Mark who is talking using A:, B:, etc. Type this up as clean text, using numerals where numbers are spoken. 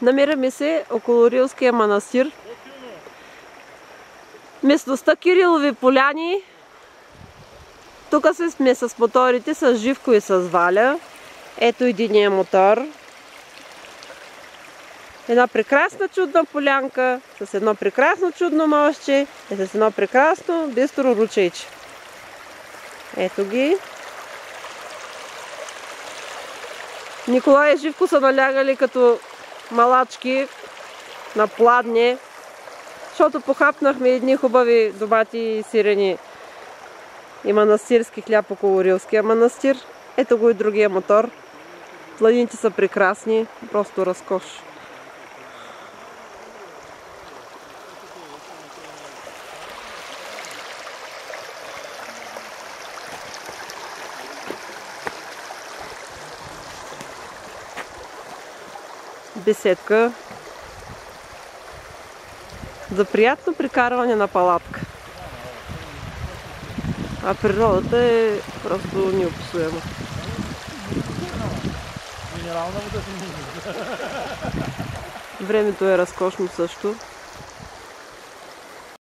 A: Намираме се около Рилския манастир. Местността Кирилови поляни. Тук сме с моторите, с Живко и с Валя. Ето единия мотор. Една прекрасна чудна полянка, с едно прекрасно чудно мостче и с едно прекрасно бистро ручейче. Ето ги. Николай и Живко са налягали като малачки на пладне, защото похапнахме едни хубави домати и сирени и манастирски хляб около Рилския манастир. Ето го и другия мотор. Планините са прекрасни, просто разкош. Беседка за приятно прикарване на палатка. А природата е просто неописуема. Времето е разкошно също.